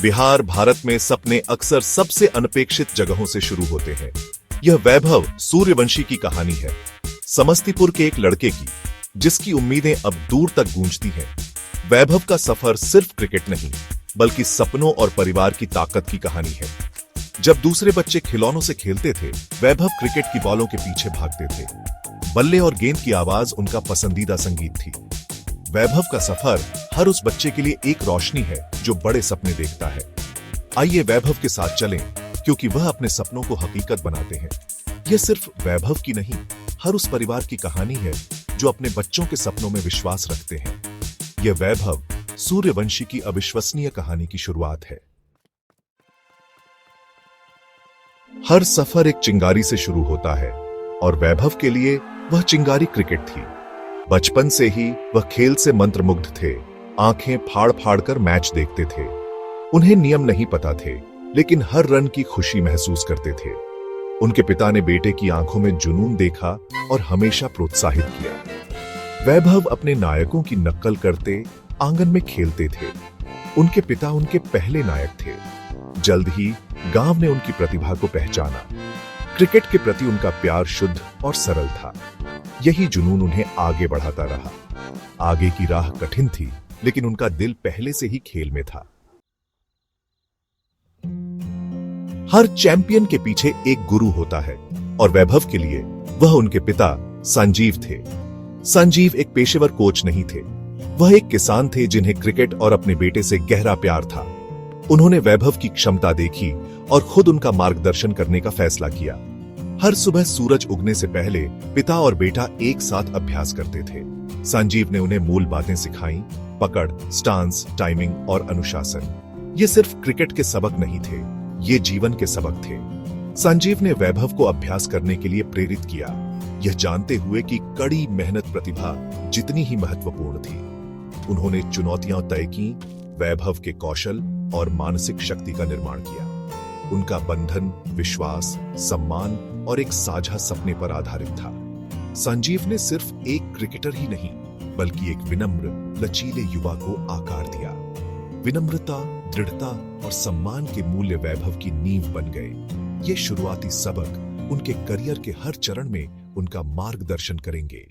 बिहार भारत में सपने अक्सर सबसे अनपेक्षित जगहों से शुरू होते हैं। यह वैभव सूर्यवंशी की कहानी है, समस्तीपुर के एक लड़के की, जिसकी उम्मीदें अब दूर तक गूंजती हैं। वैभव का सफर सिर्फ क्रिकेट नहीं, बल्कि सपनों और परिवार की ताकत की कहानी है। जब दूसरे बच्चे खिलौनों से खेलते थे, वैभव क्रिकेट की बॉलों के पीछे भागते थे। बल्ले और गेंद की आवाज उनका पसंदीदा संगीत थी। वैभव का सफर हर उस बच्चे के लिए एक रोशनी है जो बड़े सपने देखता है। आइए वैभव के साथ चलें, क्योंकि वह अपने सपनों को हकीकत बनाते हैं। यह सिर्फ वैभव की नहीं, हर उस परिवार की कहानी है जो अपने बच्चों के सपनों में विश्वास रखते हैं। यह वैभव सूर्यवंशी की अविश्वसनीय कहानी की शुरुआत है। हर सफर एक चिंगारी से शुरू होता है, और वैभव के लिए वह चिंगारी क्रिकेट थी। बचपन से ही वह खेल से मंत्रमुग्ध थे, आंखें फाड़ फाड़ कर मैच देखते थे। उन्हें नियम नहीं पता थे, लेकिन हर रन की खुशी महसूस करते थे। उनके पिता ने बेटे की आंखों में जुनून देखा और हमेशा प्रोत्साहित किया। वैभव अपने नायकों की नकल करते आंगन में खेलते थे। उनके पिता उनके पहले नायक थे। जल्द ही गांव ने उनकी प्रतिभा को पहचाना। क्रिकेट के प्रति उनका प्यार शुद्ध और सरल था। यही जुनून उन्हें आगे बढ़ाता रहा। आगे की राह कठिन थी, लेकिन उनका दिल पहले से ही खेल में था। हर चैंपियन के पीछे एक गुरु होता है, और वैभव के लिए वह उनके पिता संजीव थे। संजीव एक पेशेवर कोच नहीं थे, वह एक किसान थे जिन्हें क्रिकेट और अपने बेटे से गहरा प्यार था। उन्होंने वैभव की क्षमता देखी और खुद उनका मार्गदर्शन करने का फैसला किया। हर सुबह सूरज उगने से पहले पिता और बेटा एक साथ अभ्यास करते थे। संजीव ने उन्हें मूल बातें सिखाई, पकड़, स्टांस, टाइमिंग और अनुशासन। ये सिर्फ क्रिकेट के सबक नहीं थे, ये जीवन के सबक थे। संजीव ने वैभव को अभ्यास करने के लिए प्रेरित किया, यह जानते हुए कि कड़ी मेहनत प्रतिभा जितनी ही महत्वपूर्ण थी। उन्होंने चुनौतियां तय की, वैभव के कौशल और मानसिक शक्ति का निर्माण किया। उनका बंधन विश्वास, सम्मान और एक साझा सपने पर आधारित था। संजीव ने सिर्फ एक क्रिकेटर ही नहीं, बल्कि एक विनम्र, लचीले युवा को आकार दिया। विनम्रता, दृढ़ता और सम्मान के मूल्य वैभव की नींव बन गए। ये शुरुआती सबक उनके करियर के हर चरण में उनका मार्गदर्शन करेंगे।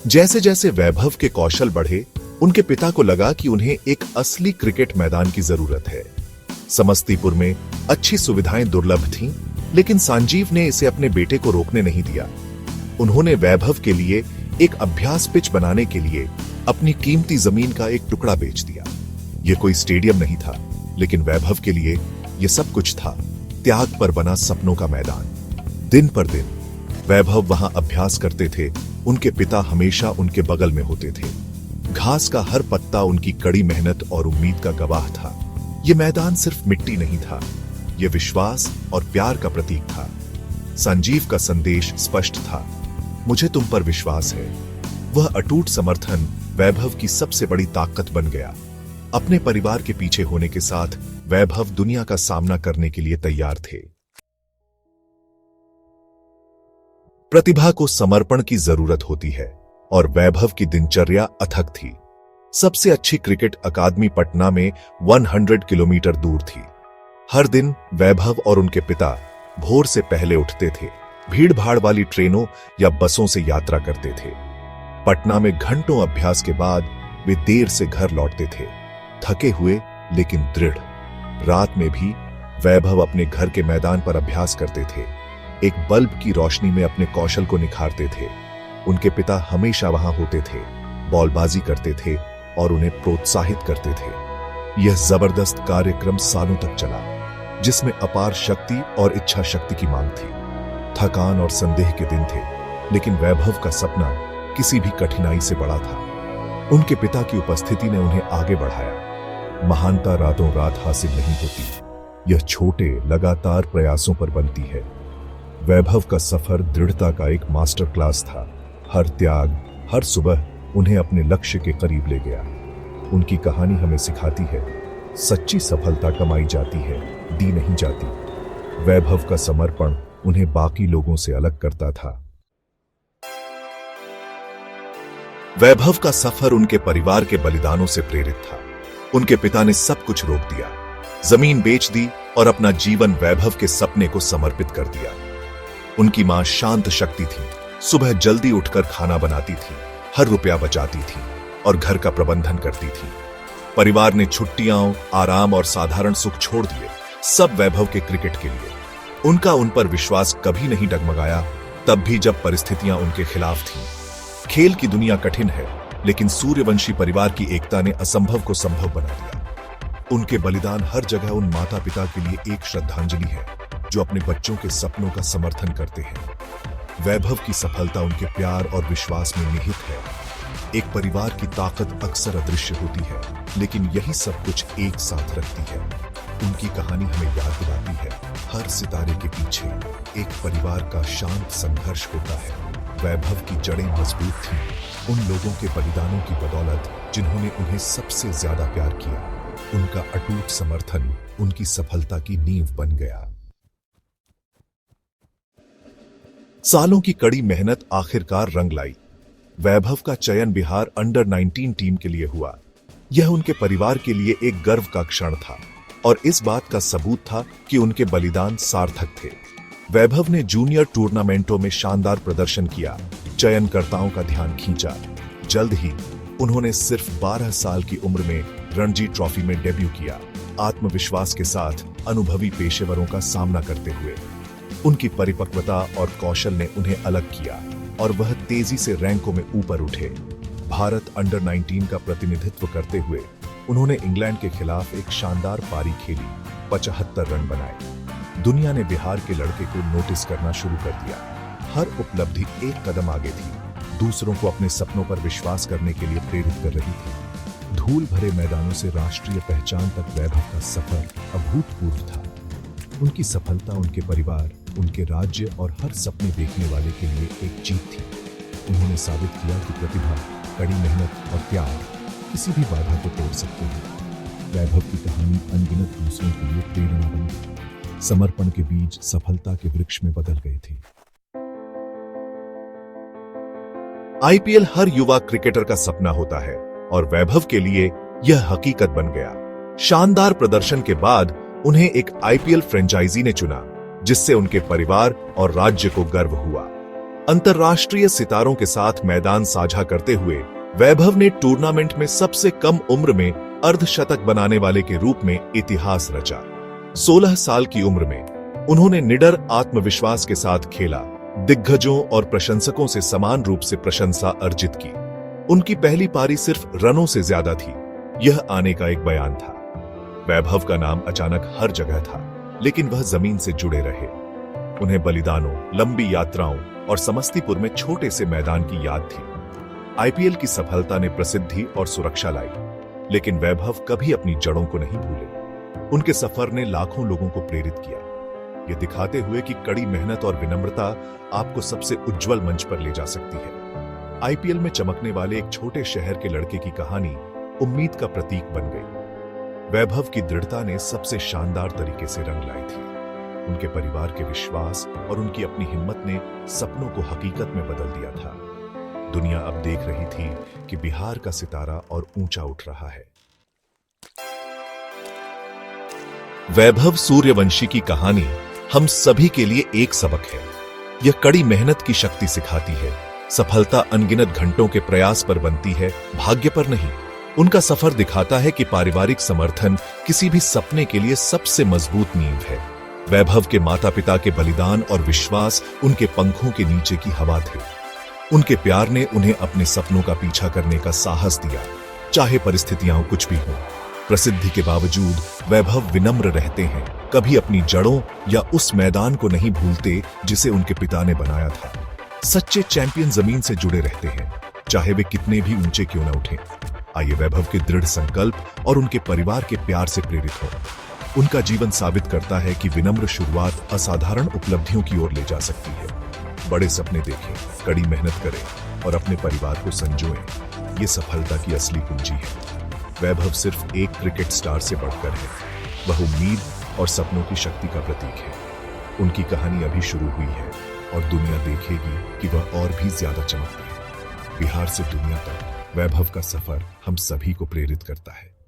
जैसे जैसे वैभव के कौशल बढ़े, उनके पिता को लगा कि उन्हें एक असली क्रिकेट मैदान की जरूरत है। समस्तीपुर में अच्छी सुविधाएं दुर्लभ थीं, लेकिन संजीव ने इसे अपने बेटे को रोकने नहीं दिया। उन्होंने वैभव के लिए एक अभ्यास पिच बनाने के लिए अपनी कीमती जमीन का एक टुकड़ा बेच दिया। यह कोई स्टेडियम नहीं था, लेकिन वैभव के लिए यह सब कुछ था, त्याग पर बना सपनों का मैदान। दिन पर दिन वैभव वहां अभ्यास करते थे। उनके पिता हमेशा उनके बगल में होते थे। घास का हर पत्ता उनकी कड़ी मेहनत और उम्मीद का गवाह था। यह मैदान सिर्फ मिट्टी नहीं था, यह विश्वास और प्यार का प्रतीक था। संजीव का संदेश स्पष्ट था, मुझे तुम पर विश्वास है। वह अटूट समर्थन वैभव की सबसे बड़ी ताकत बन गया। अपने परिवार के पीछे होने के साथ वैभव दुनिया का सामना करने के लिए तैयार थे। प्रतिभा को समर्पण की जरूरत होती है, और वैभव की दिनचर्या अथक थी। सबसे अच्छी क्रिकेट अकादमी पटना में 100 किलोमीटर दूर थी। हर दिन वैभव और उनके पिता भोर से पहले उठते थे, भीड़ भाड़ वाली ट्रेनों या बसों से यात्रा करते थे। पटना में घंटों अभ्यास के बाद वे देर से घर लौटते थे, थके हुए लेकिन दृढ़। रात में भी वैभव अपने घर के मैदान पर अभ्यास करते थे, एक बल्ब की रोशनी में अपने कौशल को निखारते थे। उनके पिता हमेशा वहां होते थे, बॉलबाजी करते थे और उन्हें प्रोत्साहित करते थे। यह जबरदस्त कार्यक्रम सालों तक चला, जिसमें अपार शक्ति और इच्छा शक्ति की मांग थी। थकान और संदेह के दिन थे, लेकिन वैभव का सपना किसी भी कठिनाई से बड़ा था। उनके पिता की उपस्थिति ने उन्हें आगे बढ़ाया। महानता रातों रात हासिल नहीं होती, यह छोटे लगातार प्रयासों पर बनती है। वैभव का सफर दृढ़ता का एक मास्टर क्लास था। हर त्याग, हर सुबह उन्हें अपने लक्ष्य के करीब ले गया। उनकी कहानी हमें सिखाती है, सच्ची सफलता कमाई जाती है, दी नहीं जाती। वैभव का समर्पण उन्हें बाकी लोगों से अलग करता था। वैभव का सफर उनके परिवार के बलिदानों से प्रेरित था। उनके पिता ने सब कुछ रोक दिया, जमीन बेच दी और अपना जीवन वैभव के सपने को समर्पित कर दिया। उनकी मां शांत शक्ति थी, सुबह जल्दी उठकर खाना बनाती थी, हर रुपया बचाती थी और घर का प्रबंधन करती थी। परिवार ने छुट्टियां, आराम और साधारण सुख छोड़ दिए, सब वैभव के क्रिकेट के लिए। उनका उन पर विश्वास कभी नहीं डगमगाया, तब भी जब परिस्थितियां उनके खिलाफ थीं। खेल की दुनिया कठिन है, लेकिन सूर्यवंशी परिवार की एकता ने असंभव को संभव बना दिया। उनके बलिदान हर जगह उन माता पिता के लिए एक श्रद्धांजलि है जो अपने बच्चों के सपनों का समर्थन करते हैं। वैभव की सफलता उनके प्यार और विश्वास में निहित है। एक परिवार की ताकत अक्सर अदृश्य होती है, लेकिन यही सब कुछ एक साथ रखती है। उनकी कहानी हमें याद दिलाती है, हर सितारे के पीछे एक परिवार का शांत संघर्ष होता है। वैभव की जड़ें मजबूत थीं, उन लोगों के बलिदानों की बदौलत जिन्होंने उन्हें सबसे ज्यादा प्यार किया। उनका अटूट समर्थन उनकी सफलता की नींव बन गया। सालों की कड़ी मेहनत आखिरकार रंग लाई। वैभव का चयन बिहार अंडर 19 टीम के लिए हुआ। यह उनके परिवार के लिए एक गर्व का क्षण था और इस बात का सबूत था कि उनके बलिदान सार्थक थे। वैभव ने जूनियर टूर्नामेंटों में शानदार प्रदर्शन किया, चयनकर्ताओं का ध्यान खींचा। जल्द ही उन्होंने सिर्फ 12 साल की उम्र में रणजी ट्रॉफी में डेब्यू किया, आत्मविश्वास के साथ अनुभवी पेशेवरों का सामना करते हुए। उनकी परिपक्वता और कौशल ने उन्हें अलग किया और वह तेजी से रैंकों में ऊपर उठे। भारत अंडर 19 का प्रतिनिधित्व करते हुए उन्होंने इंग्लैंड के खिलाफ एक शानदार पारी खेली, 75 रन बनाए। दुनिया ने बिहार के लड़के को नोटिस करना शुरू कर दिया। हर उपलब्धि एक कदम आगे थी, दूसरों को अपने सपनों पर विश्वास करने के लिए प्रेरित कर रही थी। धूल भरे मैदानों से राष्ट्रीय पहचान तक वैभव का सफर अभूतपूर्व था। उनकी सफलता उनके परिवार, उनके राज्य और हर सपने देखने वाले के लिए एक जीत थी। उन्होंने साबित किया कि प्रतिभा, कड़ी मेहनत और प्यार किसी भी बाधा को तोड़ सकते हैं। वैभव की कहानी अनगिनत दूसरों के लिए प्रेरणा बन गई। समर्पण के बीज सफलता के वृक्ष में बदल गए थे। आईपीएल हर युवा क्रिकेटर का सपना होता है और वैभव के लिए यह हकीकत बन गया। शानदार प्रदर्शन के बाद उन्हें एक आईपीएल फ्रेंचाइजी ने चुना, जिससे उनके परिवार और राज्य को गर्व हुआ। अंतर्राष्ट्रीय सितारों के साथ मैदान साझा करते हुए वैभव ने टूर्नामेंट में सबसे कम उम्र में अर्धशतक बनाने वाले के रूप में इतिहास रचा। 16 साल की उम्र में उन्होंने निडर आत्मविश्वास के साथ खेला, दिग्गजों और प्रशंसकों से समान रूप से प्रशंसा अर्जित की। उनकी पहली पारी सिर्फ रनों से ज्यादा थी, यह आने का एक बयान था। वैभव का नाम अचानक हर जगह था, लेकिन वह जमीन से जुड़े रहे। उन्हें बलिदानों, लंबी यात्राओं और समस्तीपुर में छोटे से मैदान की याद थी। आईपीएल की सफलता ने प्रसिद्धि और सुरक्षा लाई, लेकिन वैभव कभी अपनी जड़ों को नहीं भूले। उनके सफर ने लाखों लोगों को प्रेरित किया, ये दिखाते हुए कि कड़ी मेहनत और विनम्रता आपको सबसे उज्जवल मंच पर ले जा सकती है। आईपीएल में चमकने वाले एक छोटे शहर के लड़के की कहानी उम्मीद का प्रतीक बन गई। वैभव की दृढ़ता ने सबसे शानदार तरीके से रंग लाई थी। उनके परिवार के विश्वास और उनकी अपनी हिम्मत ने सपनों को हकीकत में बदल दिया था। दुनिया अब देख रही थी कि बिहार का सितारा और ऊंचा उठ रहा है। वैभव सूर्यवंशी की कहानी हम सभी के लिए एक सबक है। यह कड़ी मेहनत की शक्ति सिखाती है। सफलता अनगिनत घंटों के प्रयास पर बनती है, भाग्य पर नहीं। उनका सफर दिखाता है कि पारिवारिक समर्थन किसी भी सपने के लिए सबसे मजबूत नींव है। वैभव के माता पिता के बलिदान और विश्वास उनके पंखों के नीचे की हवा थे। उनके प्यार ने उन्हें अपने सपनों का पीछा करने का साहस दिया, चाहे परिस्थितियां कुछ भी हों। प्रसिद्धि के बावजूद वैभव विनम्र रहते हैं, कभी अपनी जड़ों या उस मैदान को नहीं भूलते जिसे उनके पिता ने बनाया था। सच्चे चैंपियन जमीन से जुड़े रहते हैं, चाहे वे कितने भी ऊंचे क्यों न उठें। आइए वैभव के दृढ़ संकल्प और उनके परिवार के प्यार से प्रेरित हो। उनका जीवन साबित करता है कि विनम्र शुरुआत असाधारण उपलब्धियों की ओर ले जा सकती है। बड़े सपने देखें, कड़ी मेहनत करें और अपने परिवार को संजोएं। ये सफलता की असली कुंजी है। वैभव सिर्फ एक क्रिकेट स्टार से बढ़कर है, वह उम्मीद और सपनों की शक्ति का प्रतीक है। उनकी कहानी अभी शुरू हुई है और दुनिया देखेगी कि वह और भी ज्यादा चमकती है। बिहार से दुनिया तक वैभव का सफर हम सभी को प्रेरित करता है।